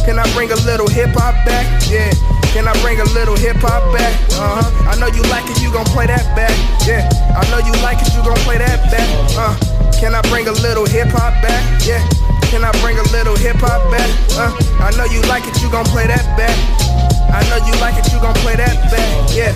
Can I bring a little hip-hop back? Yeah. Can I bring a little hip-hop back? I know you like it, you gon' play that back. Yeah. I know you like it, you gon' play that back. Can I bring a little hip-hop back? Yeah. Can I bring a little hip-hop back? I know you like it, you gon' play that back. I know you like it, you gon' play that back. Yeah.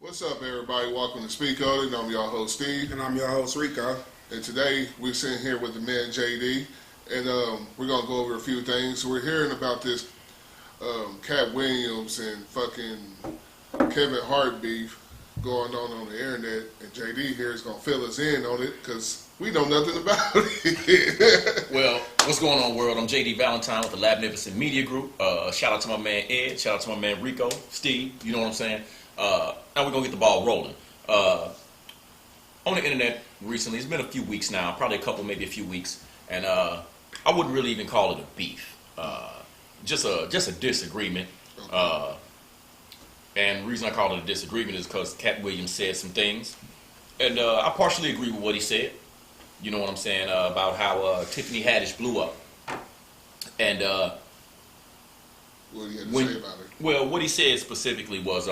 What's up, everybody? Welcome to Speak On It. I'm your host, Steve. And I'm your host, Rico. And today, we're sitting here with the man, JD. And we're going to go over a few things. We're hearing about this Cat Williams and fucking Kevin Hart beef going on the internet. And JD here is going to fill us in on it because we know nothing about it. Well, what's going on, world? I'm JD Valentine with the Labnificent Media Group. Shout out to my man, Ed. Shout out to my man, Rico. Steve, you know what I'm saying? Now we're going to get the ball rolling. On the internet recently, it's been a few weeks now, probably a couple, maybe a few weeks, and I wouldn't really even call it a beef. Just a disagreement. And the reason I call it a disagreement is because Cat Williams said some things, and I partially agree with what he said. You know what I'm saying? About how Tiffany Haddish blew up. And what do you have to say about it? Well, what he said specifically was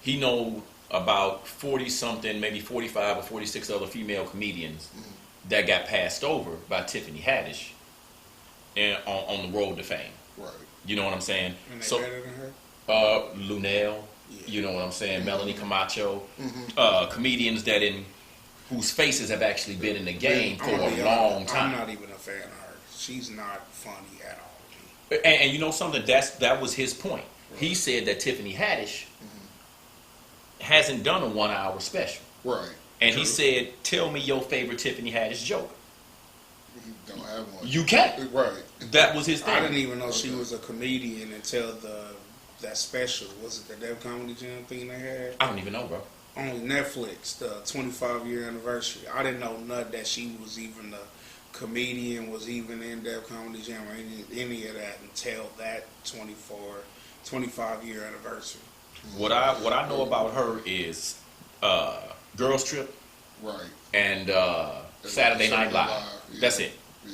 he know about 40-something, maybe 45 or 46 other female comedians that got passed over by Tiffany Haddish and on the road to fame. Right. You know what I'm saying? And they better than her? Lunel, yeah. You know what I'm saying? Melanie Camacho, comedians whose faces have actually been in the game for a long time. I'm not even a fan of her. She's not funny at all. And you know something? That was his point. Right. He said that Tiffany Haddish hasn't done a 1 hour special. Right. And he said, tell me your favorite Tiffany Haddish joke. You don't have one. You can't. Right. That was his thing. I didn't even know she was a comedian until that special. Was it the Def Comedy Jam thing they had? I don't even know, bro. On Netflix, the 25-year anniversary. I didn't know nothing that she was even a comedian, was even in Def Comedy Jam or any of that until that 25-year anniversary. What I know about her is Girls Trip, right, and Saturday Night Live. Yeah. That's it. Yeah,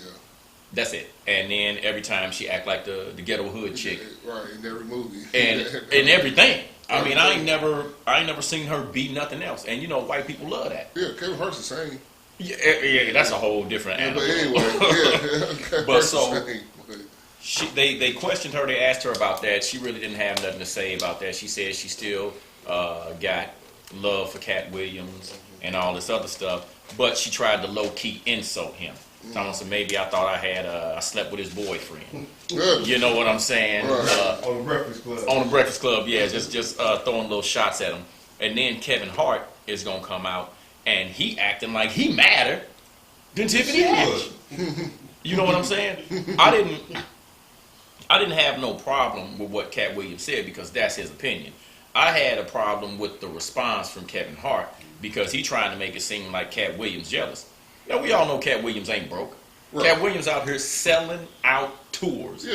that's it. And then every time she act like the ghetto hood chick, right, in every movie and in everything. I mean, I ain't never seen her be nothing else. And you know, white people love that. Yeah, Kevin Hart's the same. Yeah, that's a whole different animal. But anyway, but so. They questioned her. They asked her about that. She really didn't have nothing to say about that. She said she still got love for Cat Williams and all this other stuff, but she tried to low key insult him. So maybe I thought I slept with his boyfriend. You know what I'm saying? Right. On the Breakfast Club. On the Breakfast Club, yeah, just throwing little shots at him. And then Kevin Hart is gonna come out and he acting like he madder than Tiffany Haddish. You know what I'm saying? I didn't have no problem with what Cat Williams said because that's his opinion. I had a problem with the response from Kevin Hart because he trying to make it seem like Cat Williams jealous. You know, we all know Cat Williams ain't broke. Right. Cat Williams out here selling out tours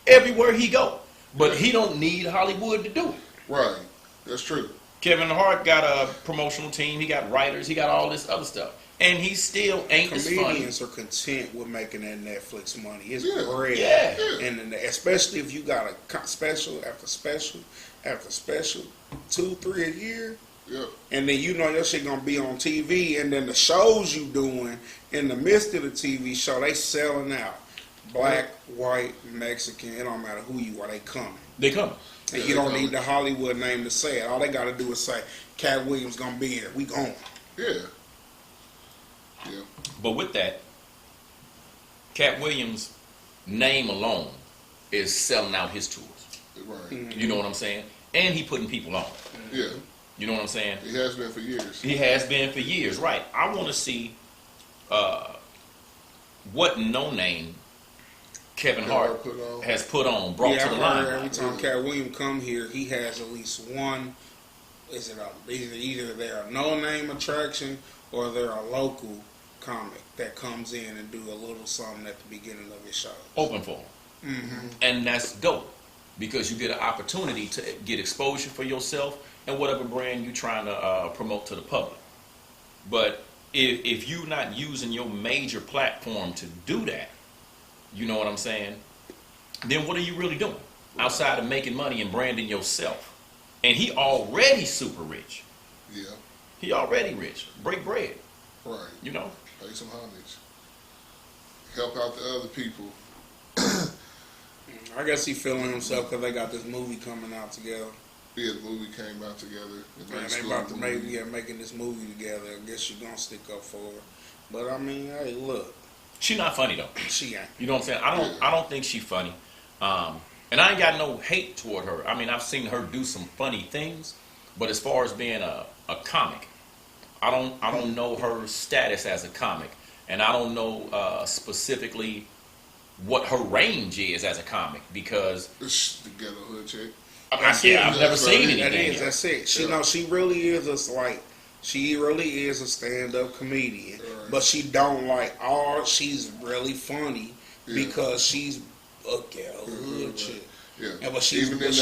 everywhere he go. But he don't need Hollywood to do it. Right. That's true. Kevin Hart got a promotional team. He got writers. He got all this other stuff. And he still ain't as funny. Comedians are content with making that Netflix money. It's bread. Yeah. And especially if you got a special after special after special, 2-3 a year. Yeah. And then you know your shit gonna be on TV, and then the shows you doing in the midst of the TV show, they selling out. Black, white, Mexican, it don't matter who you are, they coming. They coming. And you don't need the Hollywood name to say it. All they gotta do is say, Cat Williams gonna be here. We going. Yeah. Yeah. But with that, Cat Williams' name alone is selling out his tours. Right. Mm-hmm. You know what I'm saying? And he putting people on. Yeah. You know what I'm saying? He has been for years. He has been for years, right. I want to see what no name Kevin Hart has brought to the line. Every time Cat Williams come here, he has at least one. Is it either they're a no-name attraction or they're a local comic that comes in and do a little something at the beginning of his show. Open for them. Mm-hmm. And that's dope because you get an opportunity to get exposure for yourself and whatever brand you're trying to promote to the public. But if you're not using your major platform to do that, you know what I'm saying, then what are you really doing outside of making money and branding yourself? And he already super rich. Yeah. He already rich. Break bread. Right. You know? Pay some homage. Help out the other people. I guess he feeling himself because they got this movie coming out together. Yeah, the movie came out together. And they about to making this movie together. I guess you're going to stick up for her. But, I mean, hey, look. She not funny, though. She ain't. You know what I'm saying? I don't think she funny. And I ain't got no hate toward her. I mean, I've seen her do some funny things, but as far as being a comic, I don't know her status as a comic, and I don't know specifically what her range is as a comic because the ghetto hood chick. I've never seen anything. That's it. She really is she really is a stand-up comedian, right. But she don't like art. She's really funny because she's a ghetto hood chick. Yeah. But she's even in the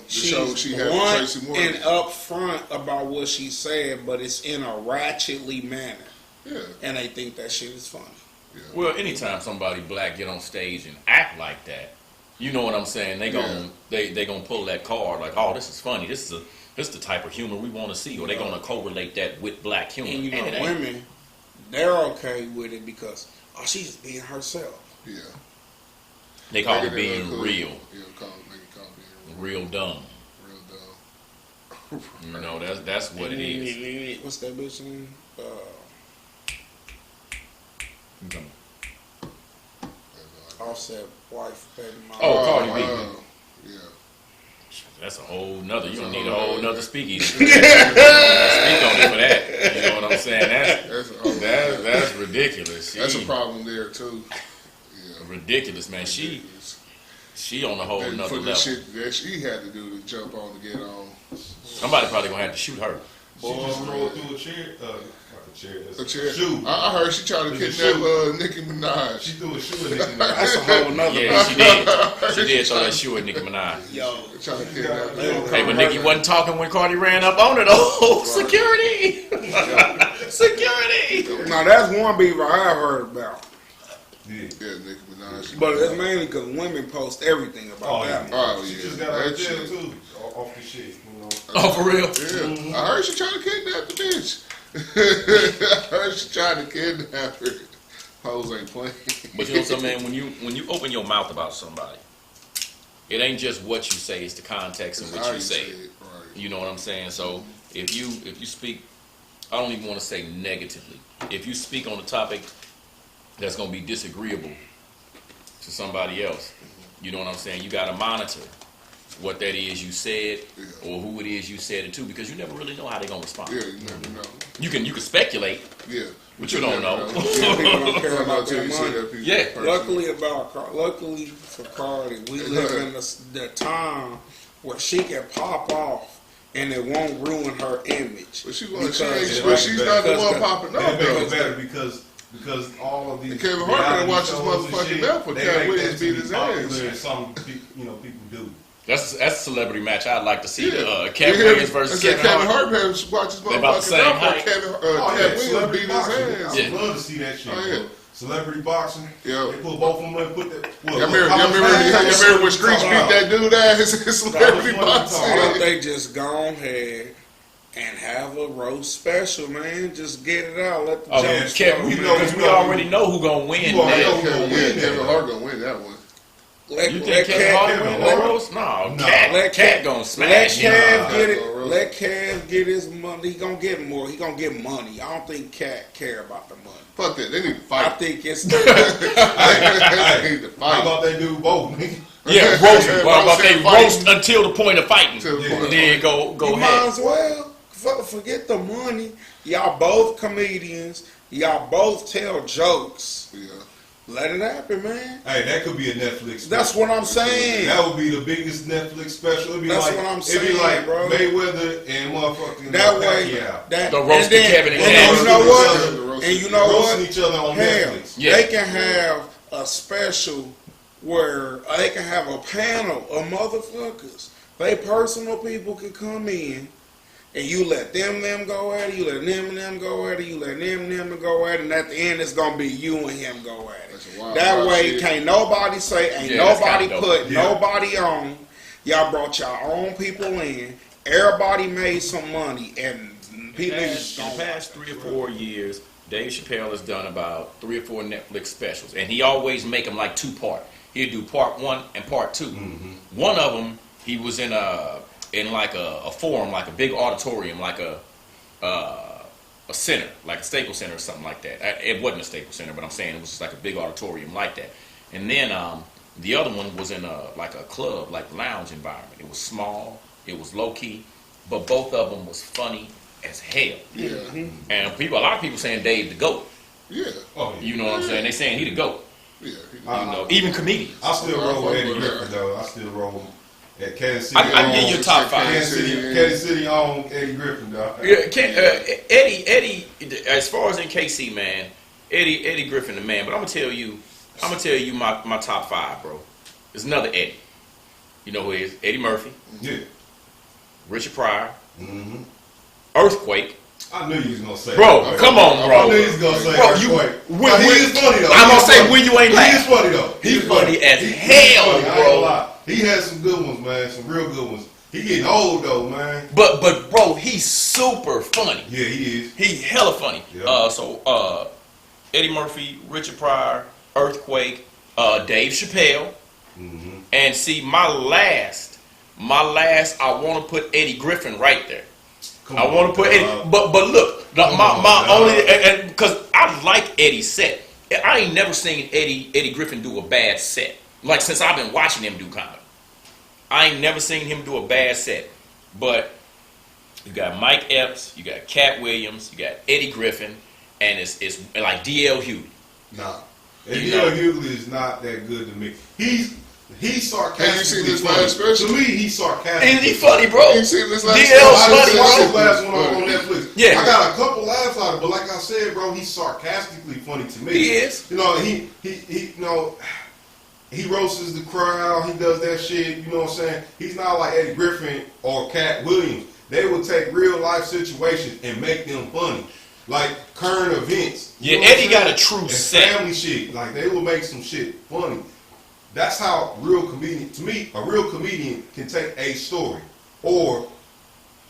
show she had blunt Tracy Morgan. and upfront about what she said, but it's in a ratchetly manner. Yeah. And they think that shit is funny. Yeah. Well, anytime somebody black get on stage and act like that, you know what I'm saying? They gonna pull that card like, oh, this is funny. This is the type of humor we want to see, or they're gonna correlate that with black humor. And you know, women, they're okay with it because she's just being herself. Yeah. They call it being real. Yeah, call it being real dumb. Real dumb. You know, that's what it is. What's that bitch name? Offset wife, baby mama. Oh, Cardi B. Yeah. That's a whole nother. You don't need a whole nother speakeasy. Speak on it for that. You know what I'm saying? That's ridiculous. That's a problem there too. Yeah. Ridiculous, man. Ridiculous. She on a whole nother for the level. shit that she had to do to jump on to get on. Somebody probably gonna have to shoot her. She just rolled through a chair. A chair. Shoe. I heard she tried to kidnap Nicki Minaj. She threw a shoe at Nicki Minaj. That's a whole nother. Yeah, she did. She did throw that shoe at Nicki Minaj. Yo, Trying to kidnap her. Hey, but Nicki wasn't talking when Cardi ran up on her though. Security. Security. now that's one beaver I've heard about. Yeah, Nicki Minaj. But it's mainly because women post everything about that. Oh, she yeah. just got out of jail shit. too. Off the shit, you know. Oh, for real? Yeah. Mm-hmm. I heard she trying to kidnap the bitch. I heard she trying to kidnap her. Hoes ain't playing. But you know something, man, when you open your mouth about somebody, it ain't just what you say, it's the context in which you say it. Right. You know what I'm saying? So if you speak, I don't even want to say negatively. If you speak on a topic that's gonna be disagreeable to somebody else, you know what I'm saying? You gotta monitor what that is you said or who it is you said it to, because you never really know how they're gonna respond. Yeah, you never know. You can speculate. Yeah. But you don't know. People don't care about their money. Yeah. Luckily for Cardi, we live in the time where she can pop off and it won't ruin her image. But she's not the one popping off. It makes it better because all of these. And Kevin Hart gonna watch his motherfucking mouth for Cat Williams beat his ass. And some people do. That's a celebrity match I'd like to see. Cat Williams versus Kevin Hart. Kevin Hart watch his They about the motherfucking same mouth height. for Cat Williams beat his ass. I would love to see that shit. Oh, yeah. Celebrity boxing. Yeah. They put both of them and put that. Y'all remember when Screech beat that dude ass in celebrity boxing? Why don't they just go ahead and have a roast special, man? Just get it out. Let the jokes go. Because we already know who gonna win. Kevin Hart gonna win that one. You think Kevin Hart gonna win roast? No, Cat gonna smash. Let Kev get his money. He gonna get more. He gonna get money. I don't think Cat care about the money. Fuck that. They need to fight. I think it's. They need to fight. How about they do both? Yeah, roast. How about they roast until the point of fighting? Yeah. Then go You ahead. might as well forget the money. Y'all both comedians. Y'all both tell jokes. Yeah. Let it happen, man. Hey, that could be a Netflix special. That's what I'm saying. That would be the biggest Netflix special. It'd be That's like, what I'm it'd be saying, like bro. Mayweather and motherfucking That way, Pacquiao. The roasted Kevin and and Cash. you know The what? roasted- And you know roasting what? each other on Hell, Netflix. Yeah. they can have a special where they can have a panel of motherfuckers. They personal people can come in, and you let them go at it, you let them go at it, you let them go at it, and at the end it's gonna be you and him go at That's it. a wild, That wild way, shit. can't nobody say, ain't Yeah, that's nobody kinda dope. put Yeah. nobody on. Y'all brought your own people in. Everybody made some money, and people In just the don't. past 3 or 4 years, Dave Chappelle has done about 3 or 4 Netflix specials, and he always make them like 2-part. He'd do part 1 and part 2. One of them, he was in like a forum, like a big auditorium, like a center, like a Staples Center or something like that. It wasn't a Staples Center, but I'm saying it was just like a big auditorium like that. And then the other one was in like a club, like lounge environment. It was small, it was low key, but both of them was funny as hell. Yeah. And a lot of people saying Dave the GOAT. Yeah. Oh, yeah. You know what I'm saying? They saying he the GOAT. Yeah. You know, even comedians. I still roll with Eddie Griffin though. I still roll at Kansas City. I give you a top 5. Kansas City on Eddie Griffin though. Yeah, Eddie. As far as in KC, man, Eddie Griffin, the man. But I'm gonna tell you my top 5, bro. There's another Eddie. You know who he is? Eddie Murphy, Yeah. Richard Pryor, Mm-hmm. Earthquake. I knew you was gonna say Bro, that. come on, I bro. knew you was gonna say Bro, Earthquake. you- But he is funny though. I'm He gonna is say funny. when you ain't He laugh. is funny though. He's funny as He's hell, funny. I ain't bro. gonna lie. He has some good ones, man. Some real good ones. He getting old though, man. But bro, he's super funny. Yeah, he is. He hella funny. Yeah. So Eddie Murphy, Richard Pryor, Earthquake, Dave Chappelle, Mm-hmm. and see my last, I want to put Eddie Griffin right there. Come I on, want to put dog. Eddie, but look, Come on, my dog. only, and because I like Eddie's set. I ain't never seen Eddie Griffin do a bad set. Like since I've been watching him do comedy, I ain't never seen him do a bad set. But you got Mike Epps, you got Cat Williams, you got Eddie Griffin, and it's like D.L. Hughley. Nah. You D.L. know. Hughley is not that good to me. He's sarcastic. Have you seen this last special? To me, he's sarcastic. And he funny, bro. You seen this last D.L. I funny, didn't watch bro. this last one on Netflix. Yeah. I got a couple laughs out of it, but like I said, bro, he's sarcastically funny to me. He is. You know, he you know, he roasts the crowd. He does that shit. You know what I'm saying? He's not like Eddie Griffin or Cat Williams. They will take real life situations and make them funny, like current events. You Yeah, know what I'm Eddie got saying? a true And set. family shit. Like they will make some shit funny. That's how real comedian. To me, a real comedian can take a story or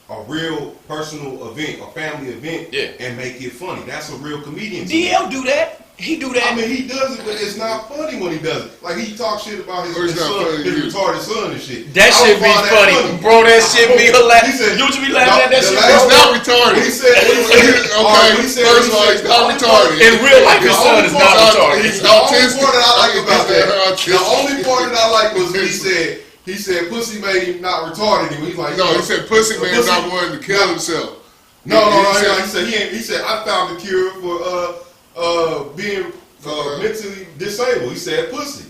a real personal event, a family event, Yeah. and make it funny. That's a real comedian. to DL do that. He do that. I mean, he does it, but it's not funny when he does it. Like he talks shit about his, Or it's his not son, funny to his you. retarded son and shit. That I shit don't be find funny, bro. That shit be He hilarious. said- You be laughing at that the shit, last- He's bro? not retarded. He said, Okay, first of all, he's not retarded. In real life, his The son only is part not I- retarded. He's The only autistic. part that I like about He's that, autistic. the only part that I like was when he said pussy made him not retarded. He's like, No, he said pussy man Pussy- not wanting to kill himself. No, He he said I found the cure for being mentally disabled. He said pussy.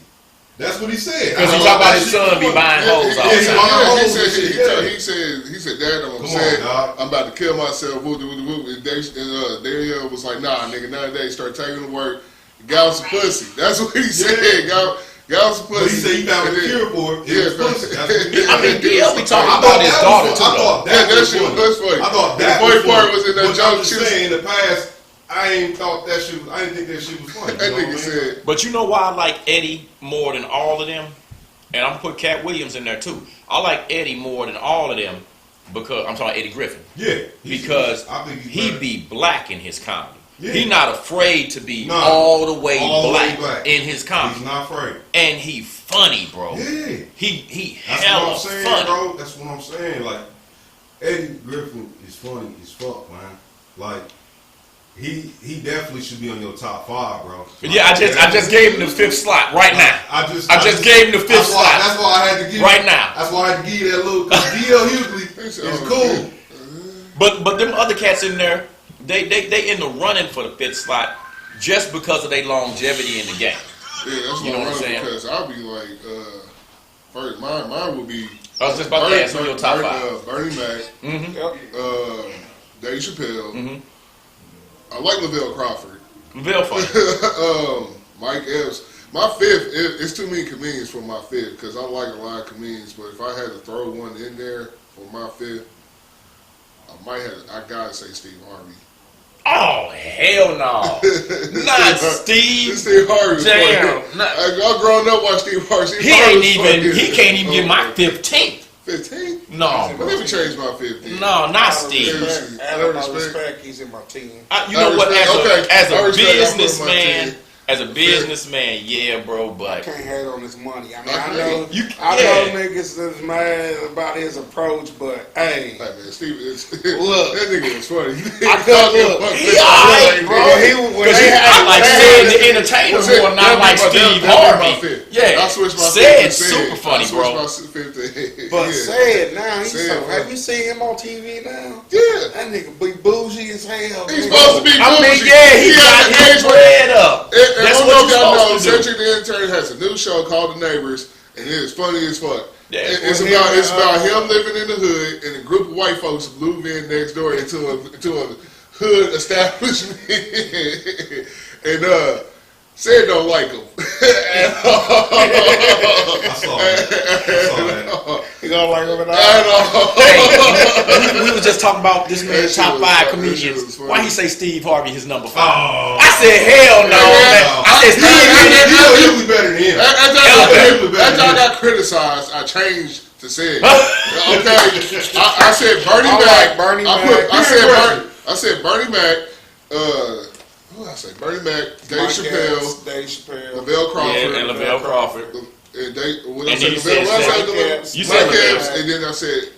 That's what he said. Because he talking about his son be buying hoes all the Yeah, time. He said, Dad, I'm Come upset. on, dog. I'm about to kill myself. Woo, woo, woo, woo. And Daniel was like, nah, nigga, nowadays start taking the work. Got some pussy. That's what he said. Got some But he pussy. said he found And the then- cure for it. Yeah, It was pussy. That's what he did. I mean, DL be I talking thought about his that daughter was- too, I though. thought Yeah, that shit was funny. I thought The that funny was part funny. was in that But joke I'm just she was- saying, in the past, I ain't thought that shit. I didn't think that shit was funny. That You know nigga what I mean? said, But you know why I like Eddie more than all of them? And I'm gonna put Cat Williams in there too. I like Eddie more than all of them because I'm talking Eddie Griffin. Yeah, Because I think he's he better. be black in his comedy. Yeah. He not afraid to be Nah. all the way All the way black black. in his comedy. He's not afraid. And he funny, bro. Yeah. He That's hella what I'm saying, funny. bro. That's what I'm saying. Like, Eddie Griffin is funny as fuck, man. Like, he definitely should be on your top 5, bro. But yeah, I just gave him the 5th slot right now. I just gave him the 5th that's why- slot. That's why I had to give Right now. That's why I had to give you that little. Cause D.L. Hughley is cool. But them other cats in there, they in the running for the 5th slot just because of their longevity in the game. Yeah, that's You know what I'm saying? Because I'll be like, first, mine would be. I was just about to ask who your top five. Bernie Mac, Yep. Dave Chappelle. I like Lavelle Crawford. Lavelle funny. Mike Epps. My fifth, it's too many comedians for my fifth because I like a lot of comedians. But if I had to throw one in there for my fifth, I gotta say Steve Harvey. Oh hell no! Not Steve. Steve Harvey. Damn. I've grown up watching Steve Harvey. He can't even get my 15th. 15? No. But let me change my 15. No, not Steve. Out of my respect, he's in my team. You know what? As a businessman. As a Businessman, businessman, yeah, bro, but I can't hate on his money. I mean, I I know niggas that's mad about his approach, but hey, man, Steve, look, that nigga was funny. I could look. he alright, bro. Because I like Sid the Entertainer more, not like Steve Harvey. Yeah, I switched my Sid's super funny, bro. But Sid now, have you seen him on TV now? Yeah, that nigga be bougie as hell. He's supposed to be bougie. I mean, yeah, he got his bread up. That's what you're supposed to do. Cedric the Intern has a new show called The Neighbors, and it is funny as fuck. Yeah. It's about him living in the hood, and a group of white folks move in next door into a hood establishment, and Sid don't like him. I saw that. You don't like him at all? Hey, we was just talking about this man's top 5 comedians. Why he say Steve Harvey his number 5? Oh. I said hell no, man. I said Steve. He was better than him. After I got criticized, I changed to Sid. Okay, I said Bernie Mac. Bernie Mac. I said Bernie Mac. Who did I say? Bernie Mac, Dave Chappelle, Lavelle Crawford. Yeah, and Lavelle Crawford. And you said Mike Epps, and then I said,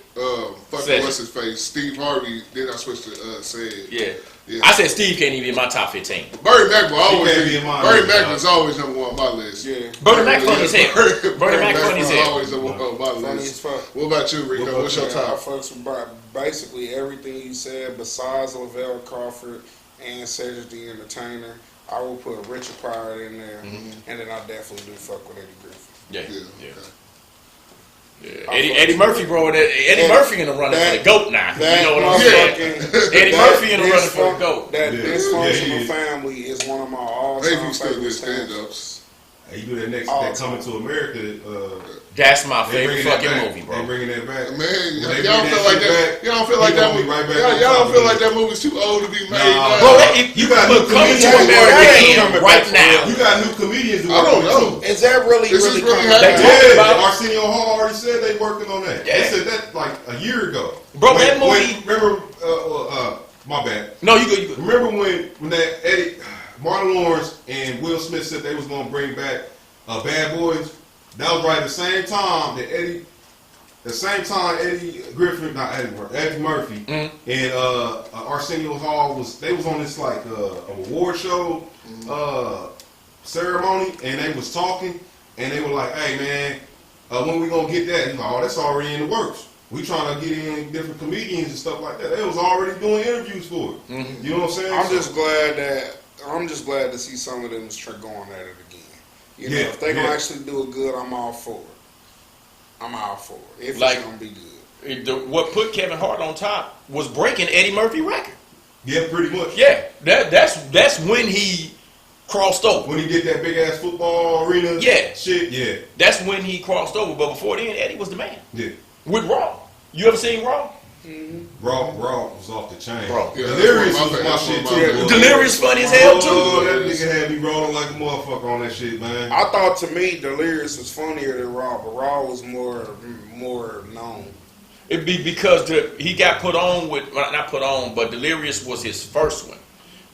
what's his face? Steve Harvey. Then I switched to Sid. Yeah. I said Steve can't even be in my top 15. Bernie Mac was always number one on my list. Yeah. Bernie Mac funny as hell. Bernie Mac funny as hell. Always number one on my Funny list. as fuck. What about you, Rico? What's your I top? fucks with basically everything you said besides Lavelle Crawford and Cedric the Entertainer. I will put Richard Pryor in there, and then I definitely do fuck with Eddie Griffin. Yeah. Eddie Murphy, bro. Eddie Murphy in the running for the GOAT now. You know what I'm saying? Eddie Murphy in the running for the GOAT. That dysfunctional family is one of my all-time favorite stand-ups. Hey, you do that next, that Coming to America. That's my favorite fucking movie, bro. They bringing that back. Man, y'all don't feel like that. Y'all don't feel like that movie. Y'all don't feel like that movie's too old to be made. Bro, you got new comedians right now. You got new comedians. I don't know. Is that really really coming? Yeah, Arsenio Hall already said they working on that. Yeah. They said that like a year ago. Bro, that movie. Remember? My bad. No, you good. Remember when that Martin Lawrence and Will Smith said they was gonna bring back Bad Boys? That was right at the same time that Eddie Griffin, not Eddie Murphy, and Arsenio Hall was on this like award show ceremony, and they was talking, and they were like, "Hey man, when we gonna get that?" He's like, "Oh, that's already in the works. We trying to get in different comedians and stuff like that." They was already doing interviews for it. You know what I'm saying? I'm just glad to see some of them going at it again. You know, if they gonna actually do it good, I'm all for it. If it's gonna be good. What put Kevin Hart on top was breaking Eddie Murphy record. Yeah, pretty much. Yeah, that's when he crossed over. When he did that big ass football arena shit, yeah. That's when he crossed over. But before then, Eddie was the man. Yeah. With Raw. You ever seen Raw? Raw was off the chain. Bro. Yeah, Delirious was my shit too. Delirious funny as hell too. That nigga had me rolling like a motherfucker on that shit, man. I thought to me Delirious was funnier than Raw, but Raw was more known. It'd be because he got put on with, well, not put on, but Delirious was his first one.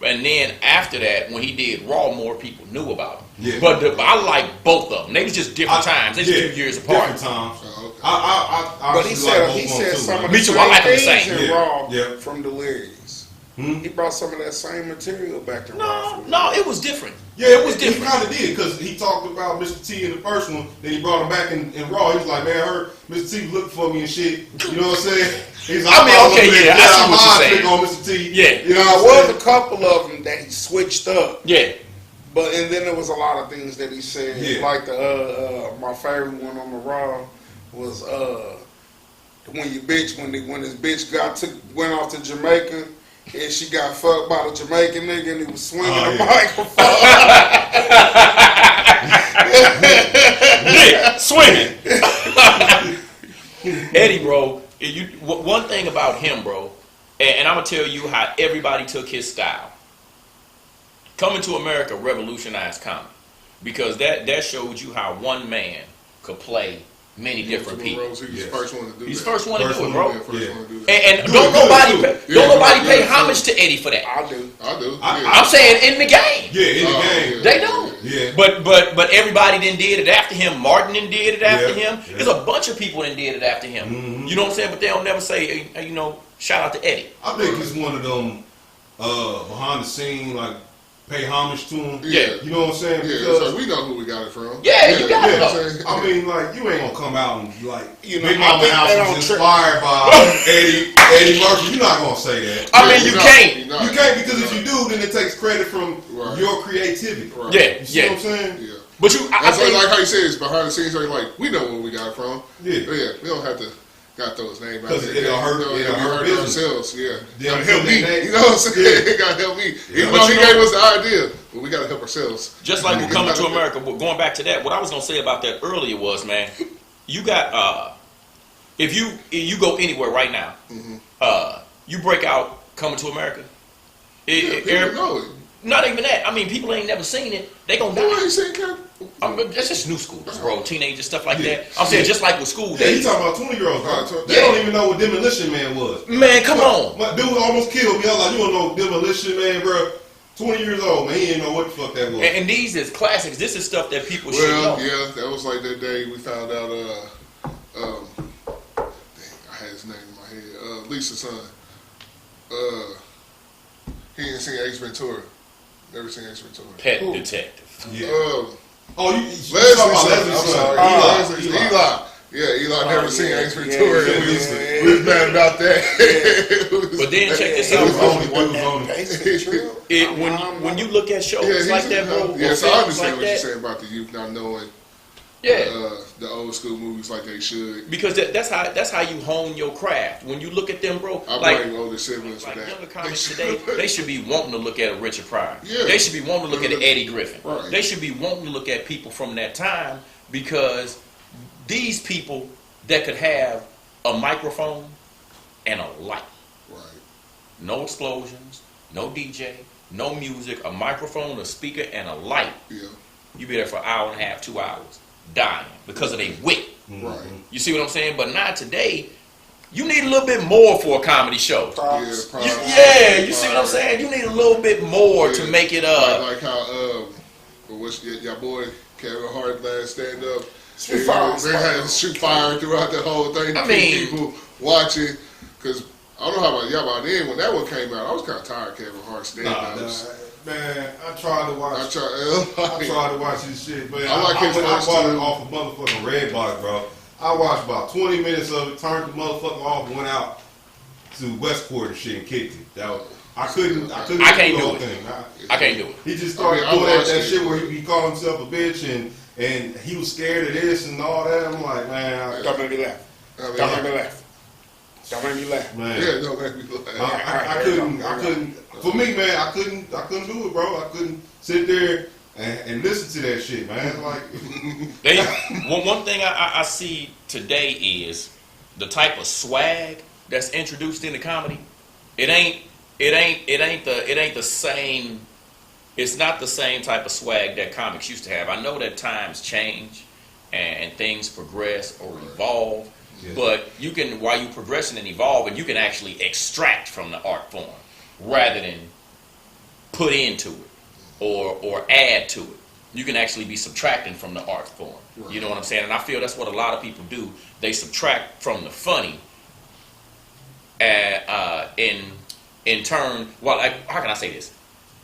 And then after that, when he did Raw, more people knew about him. Yeah. But I like both of them. They was just different times. They just 2 years apart. Different times. But he said some of the same I like the things same. in Raw from Delirious. He brought some of that same material back to Raw. No, it was different. Yeah, it was different. He kind of did, because he talked about Mr. T in the first one, then he brought him back in Raw. He was like, man, I heard Mr. T was looking for me and shit. You know what I'm saying? He's like, I see what you're saying. On Mr. T. Yeah. You know, there was a couple of them that he switched up. Yeah. But and then there was a lot of things that he said. Yeah. Like the my favorite one on the Raw was when this bitch went off to Jamaica and she got fucked by the Jamaican nigga and he was swinging the microphone. Dick swinging. Eddie, bro, one thing about him, bro, and I'm gonna tell you how everybody took his style. Coming to America revolutionized comedy because that showed you how one man could play many different people. He was the first one to do He's that. first one to do it, bro. Yeah. And don't nobody pay homage to Eddie for that. I do. I'm saying in the game. Yeah, in the game. They don't. Yeah. But everybody then did it after him. Martin then did it after him. Yeah. There's a bunch of people that did it after him. Mm-hmm. You know what I'm saying? But they don't never say, hey, shout out to Eddie. I think it's one of them behind the scene, like, pay homage to him. Yeah. You know what I'm saying? Yeah, Because so we know who we got it from. Yeah, you got it though. I mean, like, you ain't gonna come out and like, You know, Big I Mama think House they was don't inspired by Eddie Murphy. You're not gonna say that. I mean, you can't. You can't, because if you do, then it takes credit from your creativity. Right. Yeah, You see what I'm saying? Yeah. But I That's think, like how you say it's behind the scenes. They're like, we know where we got it from. Yeah. But yeah, we don't have to got those names out Because there. it'll hurt business. ourselves. Yeah, They'll gotta help put me. their name- You know what I'm saying? Yeah. It gotta help me. Yeah. Even But though he you gave know- us the idea, but we gotta help ourselves. just like we're coming to America, going back to that, what I was gonna say about that earlier was, man, you got if you go anywhere right now, you break out Coming to America. People know it. Not even that. I mean, people ain't never seen it. They gonna Who die. ain't seen Cap? That's just new schoolers, bro. Teenagers, stuff like that. I'm saying just like with school Yeah, you days. talking about 20-year-olds, Right. bro. They don't even know what Demolition Man was. Man, come on. My dude almost killed me. I was like, you don't know Demolition Man, bro. 20 years old, man. He didn't know what the fuck that was. And these is classics. This is stuff that people should Well, know. yeah, that was like that day we found out. Dang, I had his name in my head. Lisa's son. He didn't see Ace Ventura. Never seen Ace Ventura. Pet detective. Yeah. Oh, you Leslie's talking about son. Leslie's I'm son. sorry. Eli. Eli. Yeah, Eli never seen yeah, Ace Ventura. yeah, We was mad about that. But then check this It out, was bro. only, it was only. When you look at shows Yeah, like that, bro. Yeah, or so I films understand like what you're that, saying about the youth not knowing yeah. the old school movies like they should. Because that's how you hone your craft. When you look at them, bro, I like blame older siblings for like that. younger comics today, they should be wanting to look at a Richard Pryor. Yeah. They should be wanting to look at an Eddie Griffin. Right. They should be wanting to look at people from that time because these people that could have a microphone and a light, Right. no explosions, no DJ, no music, a microphone, a speaker, and a light. Yeah. You be there for an hour and a half, 2 hours, dying because of their wit. Right. You see what I'm saying? But not today. You need a little bit more for a comedy show. Yeah, You see what I'm saying? You need a little bit more to make it up. Like how what's your boy Kevin Hart last stand up? Shoot fire. They had shoot fire throughout the whole thing. I mean- people watching because I don't know how about y'all about then when that one came out. I was kind of tired of Kevin Hart stand ups. Man, I tried to watch. I I tried to watch his shit, but I like his I first bought it two. off a motherfucking Redbox, bro. I watched about 20 minutes of it, turned the motherfucker off, and went out to Westport and shit and kicked it. That was, I couldn't I do can't the do whole it. thing. I can't do it. He just started I doing watched that it. shit where he called himself a bitch and he was scared of this and all that. I'm like, man, Don't make me laugh. Don't make me laugh. Don't make me laugh. man. Yeah, don't make me laugh. I couldn't. For me, man, I couldn't do it, bro. I couldn't sit there and listen to that shit, man. Like, One thing I see today is the type of swag that's introduced into comedy. It ain't the same. It's not the same type of swag that comics used to have. I know that times change and things progress or evolve, but you can, while you progressing and evolving, you can actually extract from the art form rather than put into it or add to it. You can actually be subtracting from the art form. Right. You know what I'm saying? And I feel that's what a lot of people do. They subtract from the funny in turn, well, how can I say this?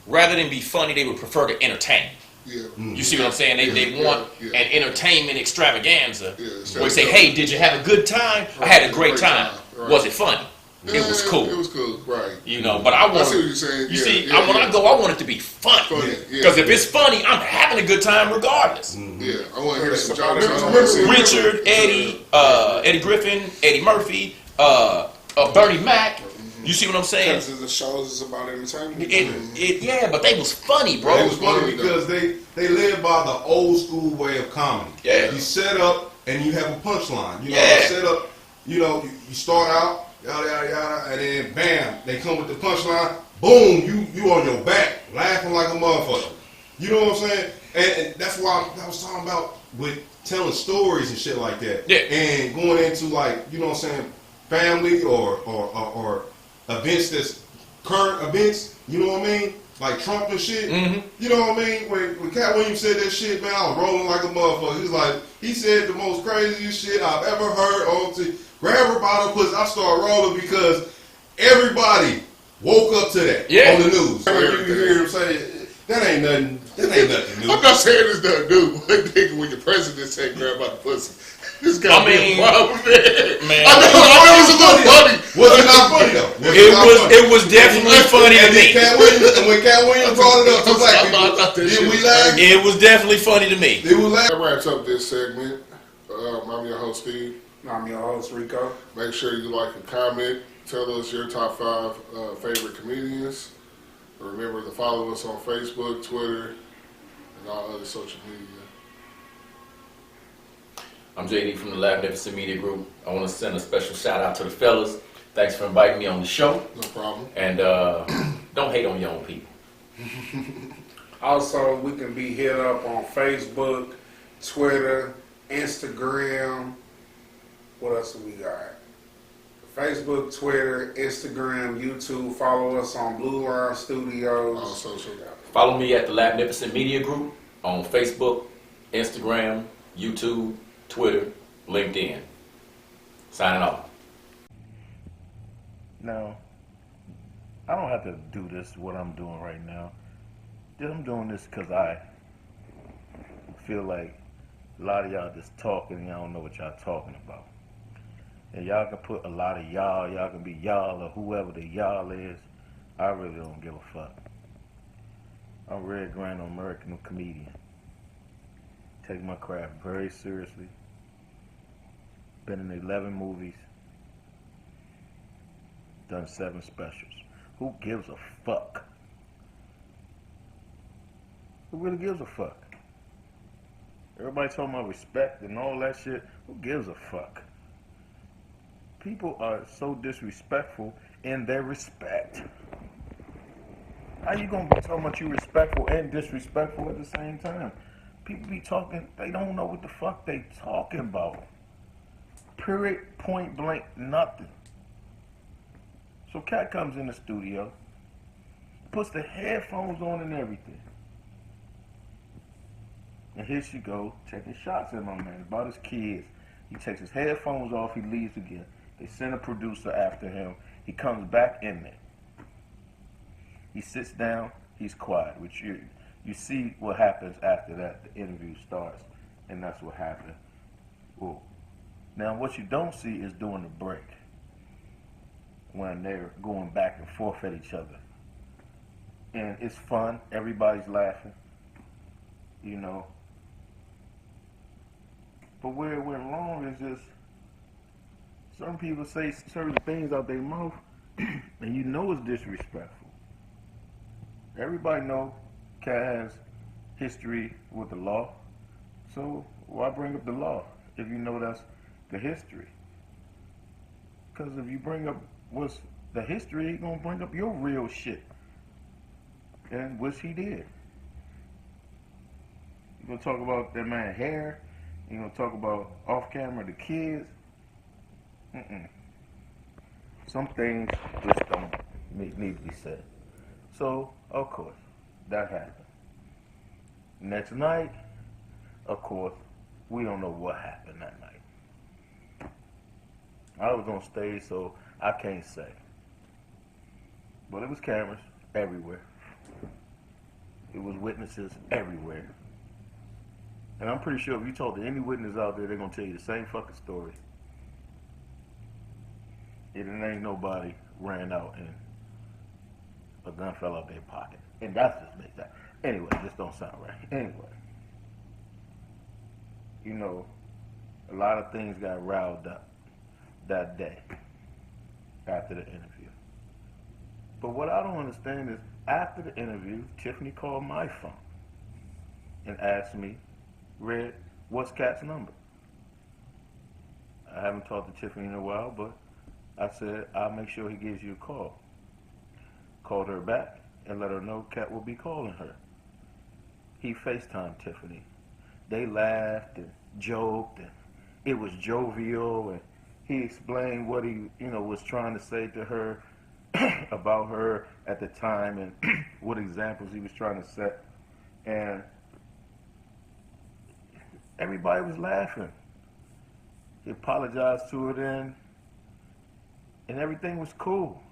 Rather than be funny, they would prefer to entertain. Yeah. You see what I'm saying? They want an entertainment extravaganza where they say, of- hey, did you have a good time? I had a great time. Right. Was it funny? it was cool. It was cool, right? You know, but I want. I see what you're saying. You see, when I go, I want it to be funny. Because if it's funny, I'm having a good time regardless. Yeah, I want to hear some John Richard, Eddie, Eddie Griffin, Eddie Murphy, Bernie Mac. You see what I'm saying? Because the shows is about entertainment. Yeah, but they was funny, bro. It was funny because they live by the old school way of comedy. Yeah. You set up and you have a punchline. You know, Yeah. you set up, you know, you start out, yada, yada, yada, and then bam, they come with the punchline. Boom, you on your back, laughing like a motherfucker. You know what I'm saying? And that's why I was talking about with telling stories and shit like that. Yeah. And going into like, you know what I'm saying, family or events that's current events, you know what I mean? Like Trump and shit. Mm-hmm. You know what I mean? When Cat Williams said that shit, man, I was rolling like a motherfucker. He's like, he said the most craziest shit I've ever heard on TV. Grab her by the pussy, I started rolling because everybody woke up to that on the news. You hear him say, that ain't nothing new. I'm not saying it's nothing new, but nigga, when your president say grab by the pussy, this got me a problem, man. I know it was a little funny. Was it not funny though? It was definitely funny to me. When Cat Williams brought it up to black people, did we laugh? It was definitely funny to me. Did we laugh? That wraps up this segment. I'm your host, Steve. I'm your host, Rico. Make sure you like and comment. Tell us your top 5 favorite comedians. Remember to follow us on Facebook, Twitter, and all other social media. I'm JD from the Magnificent Media Group. I want to send a special shout out to the fellas. Thanks for inviting me on the show. No problem. And don't hate on young people. Also, we can be hit up on Facebook, Twitter, Instagram. What else do we got? Facebook, Twitter, Instagram, YouTube. Follow us on Blue Line Studios. All social. Follow me at the Magnificent Media Group on Facebook, Instagram, YouTube, Twitter, LinkedIn. Signing off. Now, I don't have to do this, what I'm doing right now. I'm doing this because I feel like a lot of y'all just talking and y'all don't know what y'all talking about. And y'all can put a lot of y'all can be y'all or whoever the y'all is. I really don't give a fuck. I'm Red Grant, American comedian. Take my craft very seriously. Been in 11 movies. Done 7 specials. Who gives a fuck? Who really gives a fuck? Everybody talking about respect and all that shit. Who gives a fuck? People are so disrespectful in their respect. How you gonna be talking about you respectful and disrespectful at the same time? People be talking, they don't know what the fuck they talking about. Period, point blank, nothing. So Cat comes in the studio, puts the headphones on and everything. And here she go, taking shots at my man about his kids. He takes his headphones off, he leaves again. They send a producer after him. He comes back in there. He sits down, he's quiet, which you see what happens after that. The interview starts, and that's what happened. Ooh. Now, what you don't see is during the break, when they're going back and forth at each other. And it's fun, everybody's laughing, you know. But where it went wrong is just, some people say certain things out their mouth, and you know it's disrespectful. Everybody know Cat has history with the law, so why bring up the law if you know that's the history? Because if you bring up what's the history, he's gonna bring up your real shit, and which he did. You're gonna talk about that man's hair. You're gonna talk about off camera the kids. Some things just don't need to be said. So, of course, that happened. Next night, of course, we don't know what happened that night. I was on stage, so I can't say. But it was cameras everywhere. It was witnesses everywhere. And I'm pretty sure if you talk to any witness out there, they're going to tell you the same fucking story. It ain't nobody ran out and a gun fell out their pocket. And that's just makes that. Anyway, this don't sound right. Anyway, you know, a lot of things got riled up that day after the interview. But what I don't understand is after the interview, Tiffany called my phone and asked me, Red, what's Cat's number? I haven't talked to Tiffany in a while, but I said, I'll make sure he gives you a call. Called her back and let her know Cat will be calling her. He FaceTimed Tiffany. They laughed and joked and it was jovial, and he explained what he, was trying to say to her about her at the time and what examples he was trying to set. And everybody was laughing. He apologized to her then, and everything was cool.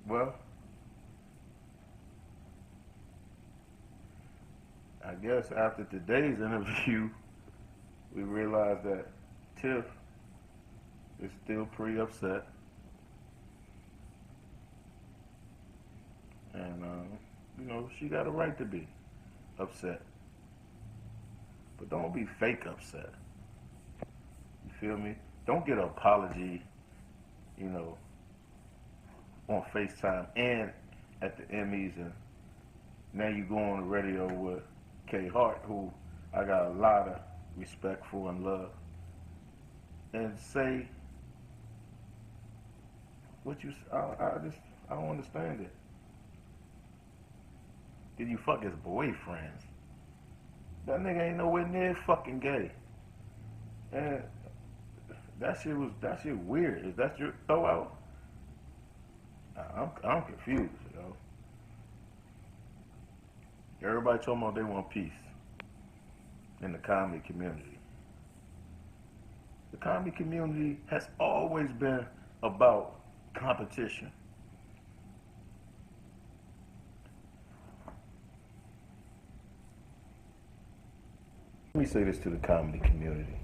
Well, I guess after today's interview, we realized that Tiff is still pretty upset. And, she got a right to be upset. But don't be fake upset. You feel me? Don't get an apology, on FaceTime and at the Emmys, and now you go on the radio with HART, who I got a lot of respect for and love, and say what I don't understand it. Did you fuck his boyfriends? That nigga ain't nowhere near fucking gay. And that shit weird. Is that your throw out? I'm confused, Everybody talking about they want peace in the comedy community. The comedy community has always been about competition. Let me say this to the comedy community.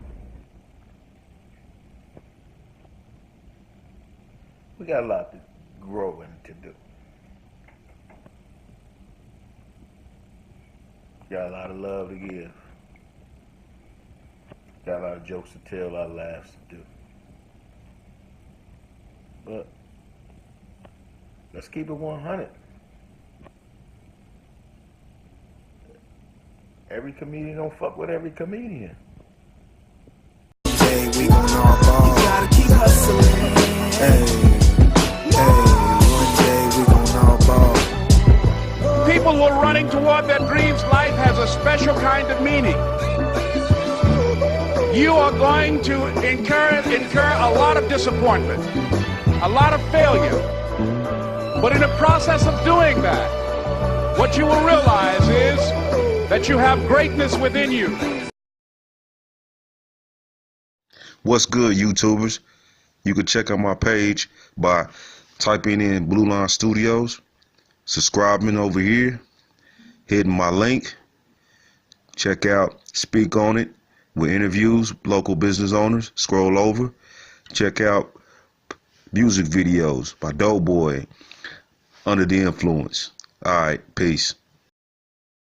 We got a lot to growing to do. Got a lot of love to give. Got a lot of jokes to tell, a lot of laughs to do. But let's keep it 100. Every comedian don't fuck with every comedian. Hey, we gon' all ball. You gotta keep hustling. Hey, one day we gon' all ball. People who are running toward their dreams, life has a special kind of meaning. You are going to incur a lot of disappointment, a lot of failure. But in the process of doing that, what you will realize is that you have greatness within you. What's good, YouTubers? You can check out my page by typing in Blue Line Studios, subscribing over here, hitting my link. Check out Speak On It with interviews, local business owners. Scroll over. Check out music videos by Doughboy, Under the Influence. All right, peace.